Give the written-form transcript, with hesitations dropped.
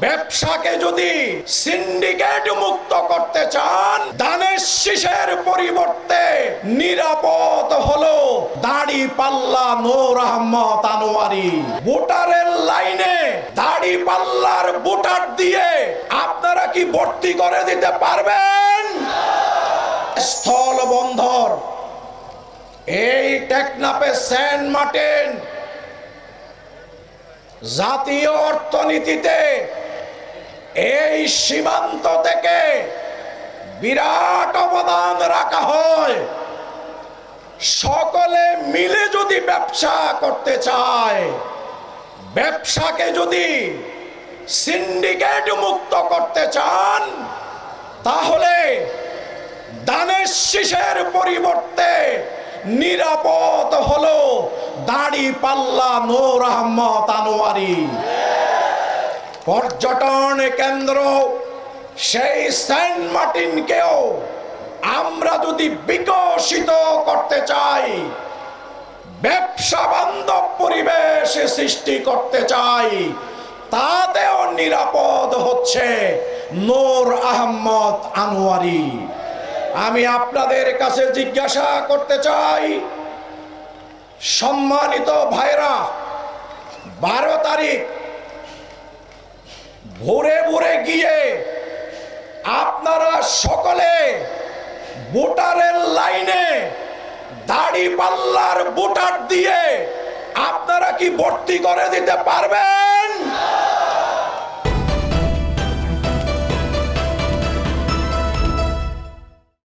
ব্যবসাকে যদি সিন্ডিকেট মুক্ত করতে চান, ধানের শীষের পরিবর্তে নিরাপদ হলো দাড়ি পাল্লা নূর আহমদ আনোয়ারি। ভোটারের লাইনে দাড়ি পাল্লার ভোটার দিয়ে আপনারা কি ভর্তি করে দিতে পারবেন? স্থল বন্দর, এই টেকনাফে সেন্ট মার্টিন জাতীয় অর্থনীতিতে এই সীমান্ত থেকে বিরাট অবদান রাখা হয়। সকলে মিলে যদি ব্যবসা করতে চায়, ব্যবসাকে যদি সিন্ডিকেট মুক্ত করতে চান, তাহলে ধানের শীষের পরিবর্তে নিরাপদ হলো দাড়ি পাল্লা নূর আহমদ আনোয়ারি। পর্যটন কেন্দ্র সেই সেন্ট মার্টিনকেও আমরা যদি বিকশিত করতে চাই, ব্যবসা বান্ধব পরিবেশ সৃষ্টি করতে চাই, তাতেও নিরাপদ হচ্ছে নূর আহমদ আনোয়ারি। আমি আপনাদের কাছে জিজ্ঞাসা করতে চাই, সম্মানিত ভাইরা, 12 তারিখ ভোরে ভোরে গিয়ে আপনারা সকলে ভোটারের লাইনে দাড়ি পাল্লার ভোটার দিয়ে আপনারা কি ভর্তি করে দিতে পারবেন?